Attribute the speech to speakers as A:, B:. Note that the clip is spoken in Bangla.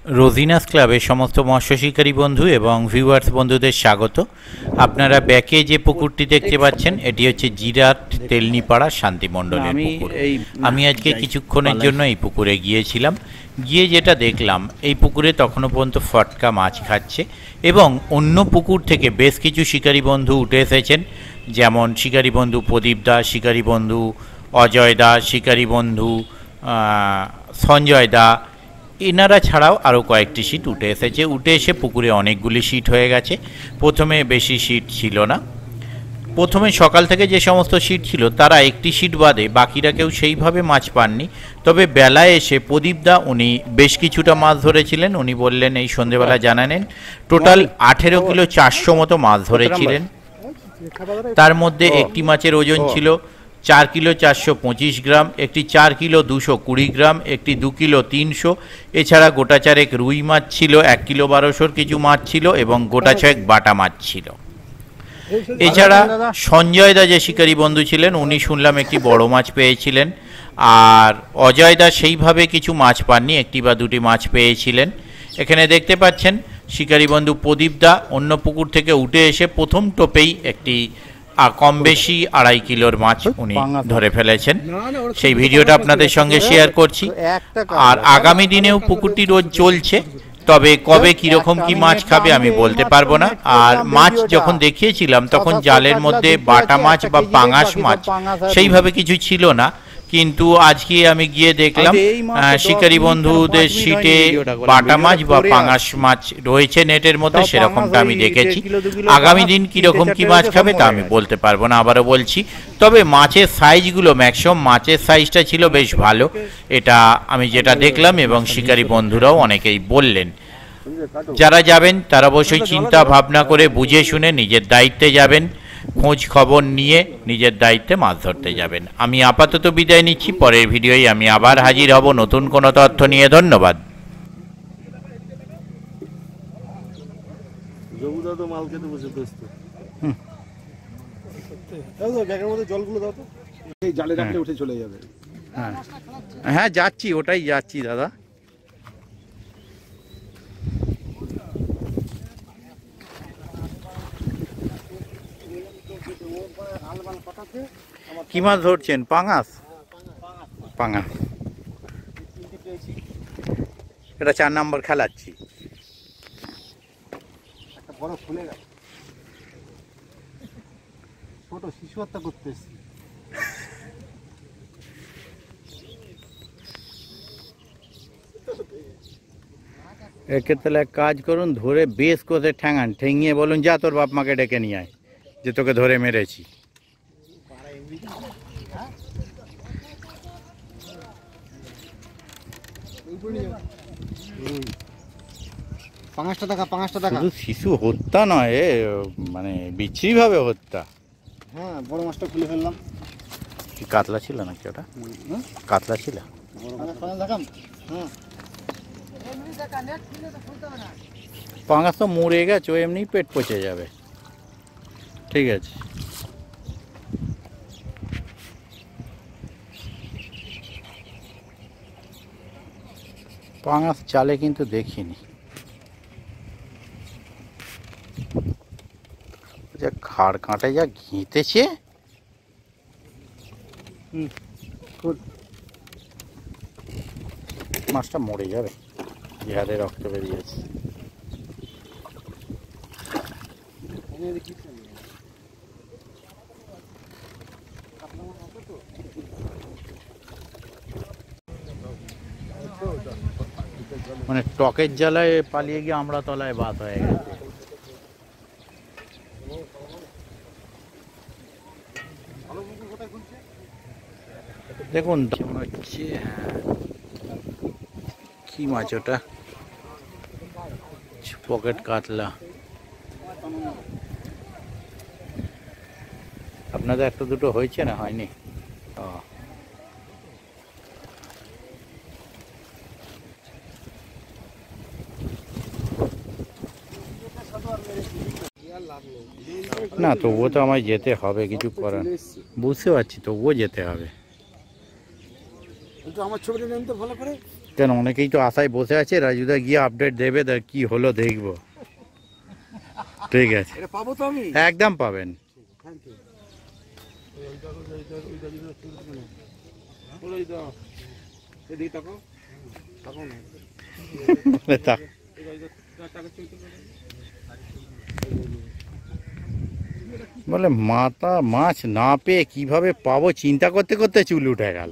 A: রোজিনাস ক্লাবের সমস্ত মৎস্য শিকারী বন্ধু এবং ভিউয়ার্স বন্ধুদের স্বাগত। আপনারা ব্যাকে যে পুকুরটি দেখতে পাচ্ছেন এটি হচ্ছে জিরাট তেলনিপাড়া শান্তিমণ্ডলের পুকুর। আমি আজকে কিছুক্ষণের জন্য এই পুকুরে গিয়েছিলাম। গিয়ে যেটা দেখলাম, এই পুকুরে তখনও পর্যন্ত ফটকা মাছ খাচ্ছে এবং অন্য পুকুর থেকে বেশ কিছু শিকারী বন্ধু উঠে এসেছেন, যেমন শিকারী বন্ধু প্রদীপ দাস, শিকারী বন্ধু অজয় দাস, শিকারী বন্ধু সঞ্জয় দা, এনারা ছাড়াও আরও কয়েকটি সিট উঠে এসেছে। উঠে এসে পুকুরে অনেকগুলি সিট হয়ে গেছে। প্রথমে বেশি সিট ছিল না। প্রথমে সকাল থেকে যে সমস্ত সিট ছিল তারা একটি সিট বাদে বাকিরা কেউ সেইভাবে মাছ পাননি। তবে বেলায় এসে প্রদীপদা উনি বেশ কিছুটা মাছ ধরেছিলেন। উনি বললেন এই সন্ধেবেলা জানালেন টোটাল 18 কিলো 400 মতো মাছ ধরেছিলেন। তার মধ্যে একটি মাছের ওজন ছিল 4 কিলো 425 গ্রাম, একটি 4 কিলো 220 গ্রাম, একটি 2 কিলো 300, এছাড়া গোটা চারেক রুই মাছ ছিল, 1 কিলো 1200 কিছু মাছ ছিল এবং গোটা ছয়েক বাটা মাছ ছিল। এছাড়া সঞ্জয় দা যে শিকারী বন্ধু ছিলেন উনি শুনলাম একটি বড় মাছ পেয়েছিলেন, আর অজয় দা সেইভাবে কিছু মাছ পাননি, একটি বা দুটি মাছ পেয়েছিলেন। এখানে দেখতে পাচ্ছেন শিকারী বন্ধু প্রদীপ দা অন্য পুকুর থেকে উঠে এসে প্রথম টোপেই একটি কম বেশি 2.5 কিলোর মাছ উনি ধরে ফেলেছেন। সেই ভিডিওটা আপনাদের সঙ্গে শেয়ার করছি। আর আগামী দিনেও পুকুরটি রোজ চলছে, তবে কবে কীরকম কি মাছ খাবে আমি বলতে পারবো না। আর মাছ যখন দেখিয়েছিলাম তখন জালের মধ্যে বাটা মাছ বা পাঙাশ মাছ সেইভাবে কিছু ছিল না, কিন্তু আজকে আমি গিয়ে দেখলাম শিকারী বন্ধুদের সিটে বাটা মাছ বা পাঙাশ মাছ রয়েছে নেটের মধ্যে, সেরকমটা আমি দেখেছি। আগামী দিন কীরকম কি মাছ খাবে তা আমি বলতে পারবো না, আবারও বলছি। তবে মাছের সাইজগুলো ম্যাক্সিমাম মাছের সাইজটা ছিল বেশ ভালো, এটা আমি যেটা দেখলাম এবং শিকারী বন্ধুরাও অনেকেই বললেন। যারা যাবেন তারা অবশ্যই চিন্তা ভাবনা করে বুঝে শুনে নিজের দায়িত্বে যাবেন, খোঁজ খবর নিয়ে নিজের দায়িত্বে মাছ ধরতে যাবেন। আমি আপাতত বিদায় নিচ্ছি, পরের ভিডিওয় আমি আবার হাজির হব নতুন কোনো তথ্য নিয়ে। ধন্যবাদ। হ্যাঁ যাচ্ছি, ওটাই যাচ্ছি দাদা। কি মাছ ধরছেন? পাঙাশ? পাঙাশ। এটা 4 নম্বর খেলাচ্ছি।
B: একটা বড় ফুলে গেছে, ছোট শিশু হত্যা করতেছি।
A: একে তাহলে এক কাজ করুন, ধরে বেশ করে ঠ্যাঙান, ঠেঙিয়ে বলুন যা তোর বাপ মাকে ডেকে নিয়ে আয়, যে তোকে ধরে মেরেছি।
B: পাঙাশটা দেখা, পাঙাশটা দেখা।
A: শুধু শিশু হত্যা নয়, এ মানে বিচ্ছিরি ভাবে হত্যা।
B: হ্যাঁ, বড় মাছটা খুলে ফেললাম।
A: কি কাতলা ছিল নাকি ওটা? কাতলা ছিল। পাঙাশ তো মরে গেছে, ও এমনি পেট পচে যাবে। ঠিক আছে। পাঙাশ চালে কিন্তু দেখিনি। যা খাড় কাঁটে যা ঘিঁতেছে, মাছটা মরে যাবে, জিহারে রক্ত বেরিয়েছে। মানে টকের জ্বালায় পালিয়ে গিয়ে আমরা তলায় বাদ হয়ে গেছে। দেখুন হচ্ছে কি মাছ ওটা? পকেট কাতলা। আপনাদের একটা দুটো হয়েছে না হয়নি? না তবুও তো আমায় যেতে হবে, কিছু করার। বুঝতে পারছি, তবুও যেতে হবে।
B: আমার ছবিটা নেন তো ভালো করে।
A: কেন অনেকেই তো আশায় বসে আছে রাজুদা গিয়ে আপডেট দেবে, কি হলো দেখবো। ঠিক আছে,
B: এটা পাবো তো আমি?
A: একদম পাবেন।
B: Thank you.
A: বলে মাথা মাছ না পেয়ে কিভাবে পাবো চিন্তা করতে করতে চুল উঠে গেল।